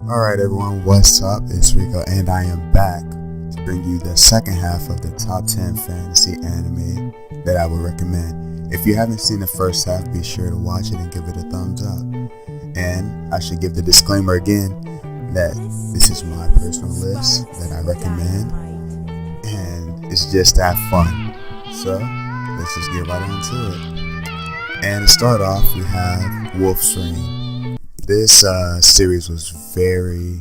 Alright everyone, what's up? It's Rico and I am back to bring you the second half of the top 10 fantasy anime that I would recommend. If you haven't seen the first half, be sure to watch it and give it a thumbs up. And I should give the disclaimer again that this is my personal list that I recommend and it's just to have fun. So let's just get right on to it. And to start off, we have Wolf's Rain. This series was very,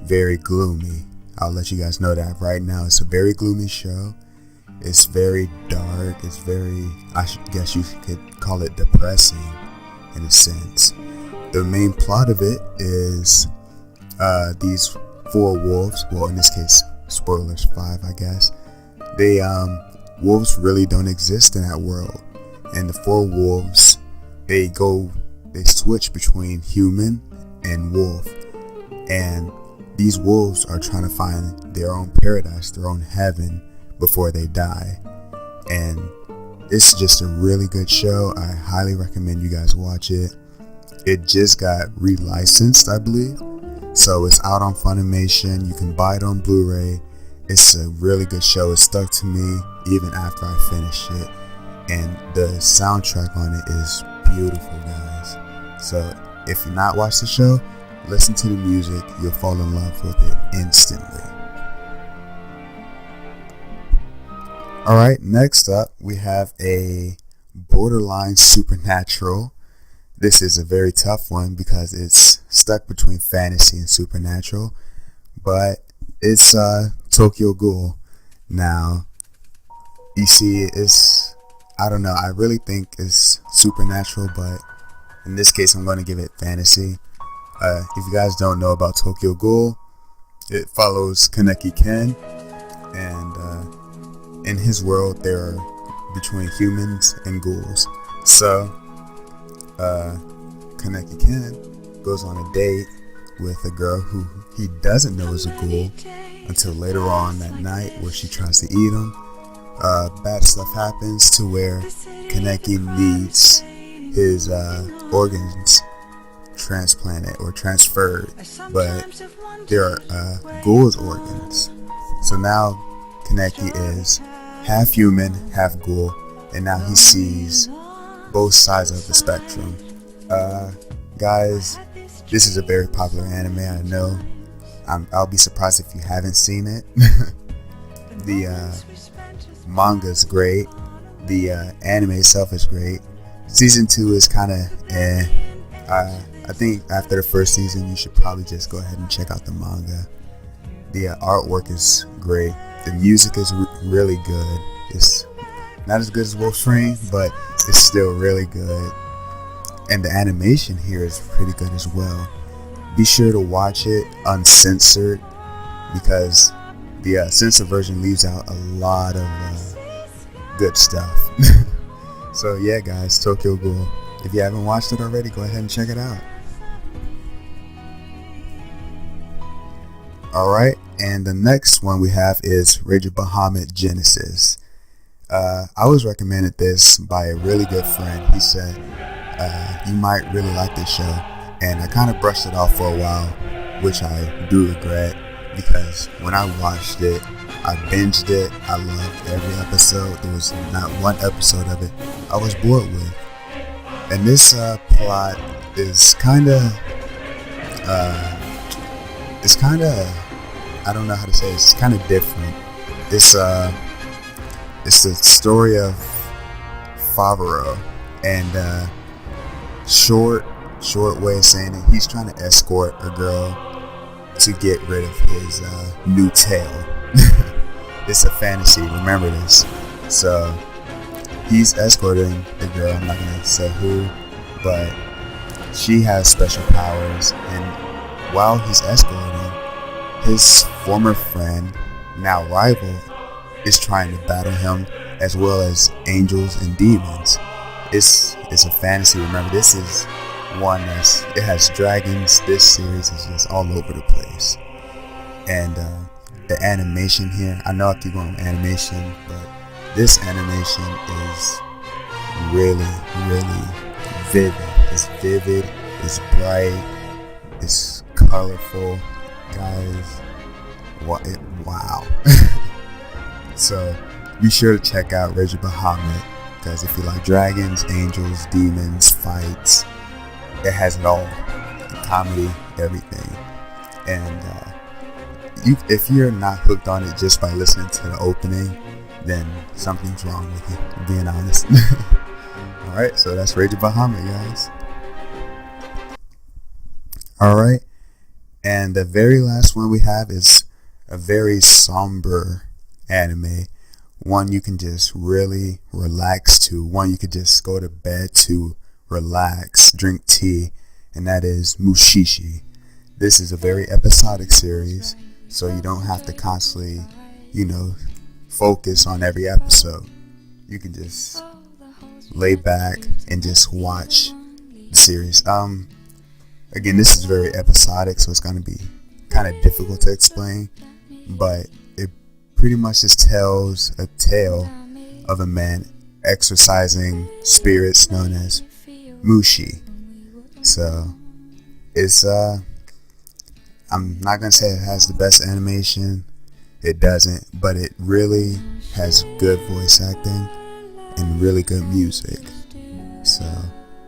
very gloomy. I'll let you guys know that right now. It's a very gloomy show. It's very dark. It's very, I guess you could call it depressing in a sense. The main plot of it is these four wolves, well in this case, spoilers 5 I guess. Wolves really don't exist in that world. And the four wolves, they switch between human and wolf, and these wolves are trying to find their own paradise, their own heaven before they die. And it's just a really good show. I highly recommend you guys watch it. It just got relicensed, I believe, so it's out on Funimation. You can buy it on Blu-ray. It's a really good show. It stuck to me even after I finished it, and the soundtrack on it is beautiful, guys. So if you've not watched the show, listen to the music. You'll fall in love with it instantly. Alright, next up we have a borderline supernatural. This is a very tough one because it's stuck between fantasy and supernatural, but it's Tokyo Ghoul. Now, you see, I don't know, I really think it's supernatural, but in this case I'm going to give it fantasy. If you guys don't know about Tokyo Ghoul, it follows Kaneki Ken, and in his world there are between humans and ghouls. So Kaneki Ken goes on a date with a girl who he doesn't know is a ghoul until later on that night, where she tries to eat him. Bad stuff happens to where Kaneki needs his organs transplanted or transferred, but they're Ghoul's organs. So now Kaneki is half human, half Ghoul, and now he sees both sides of the spectrum. Guys, this is a very popular anime, I know. I'll be surprised if you haven't seen it. The manga's great. The anime itself is great. Season 2 is kind of I think after the first season you should probably just go ahead and check out the manga. The artwork is great. The music is really good. It's not as good as Wolf's Rain, but it's still really good. And the animation here is pretty good as well. Be sure to watch it uncensored, because the censored version leaves out a lot of good stuff. So yeah guys, Tokyo Ghoul. If you haven't watched it already, go ahead and check it out. Alright, and the next one we have is Bahamut Genesis. I was recommended this by a really good friend. He said you might really like this show, and I kind of brushed it off for a while, which I do regret, because when I watched it, I binged it. I loved every episode. There was not one episode of it I was bored with. And this plot is kind of I don't know how to say it. It's kind of different. It's the story of Favreau, and short way of saying it, he's trying to escort a girl to get rid of his new tail. It's a fantasy, remember this. So he's escorting the girl, I'm not gonna say who, but she has special powers, and while he's escorting, his former friend, now rival, is trying to battle him, as well as angels and demons. It's a fantasy, remember, this is one it has dragons. This series is just all over the place. And the animation here, I know I keep going with animation, but this animation is really, really vivid. It's vivid, it's bright, it's colorful, guys. Wow. So be sure to check out Rage of Bahamut, because if you like dragons, angels, demons, fights, it has it all. The comedy, everything. And if you're not hooked on it just by listening to the opening, then something's wrong with you, being honest. Alright, so that's Rage of Bahamut, guys. Alright, and the very last one we have is a very somber anime. One you can just really relax to. One you could just go to bed to relax, drink tea, and that is Mushishi. This is a very episodic series, so you don't have to constantly, focus on every episode. You can just lay back and just watch the series. Again, this is very episodic, so it's going to be kind of difficult to explain, but it pretty much just tells a tale of a man exorcising spirits known as Mushishi. So it's I'm not gonna say it has the best animation, it doesn't, but it really has good voice acting and really good music. So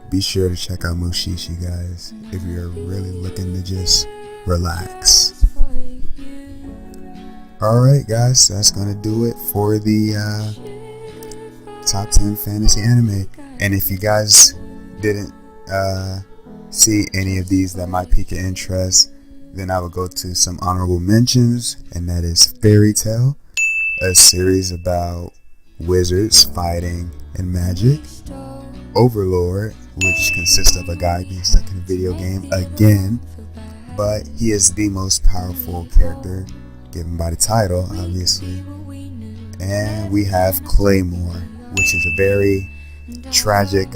be sure to check out Mushishi, guys, if you're really looking to just relax. Alright guys, that's gonna do it for the top 10 fantasy anime. And if you guys didn't see any of these that might pique your interest, then I will go to some honorable mentions, and that is Fairy Tail, a series about wizards fighting and magic. Overlord, which consists of a guy being stuck in a video game again, but he is the most powerful character given by the title, obviously. And we have Claymore, which is a very tragic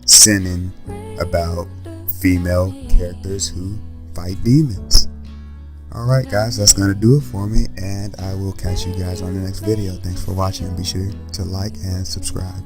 seinen about female characters who fight demons. Alright guys, that's gonna do it for me, and I will catch you guys on the next video. Thanks for watching, and be sure to like and subscribe.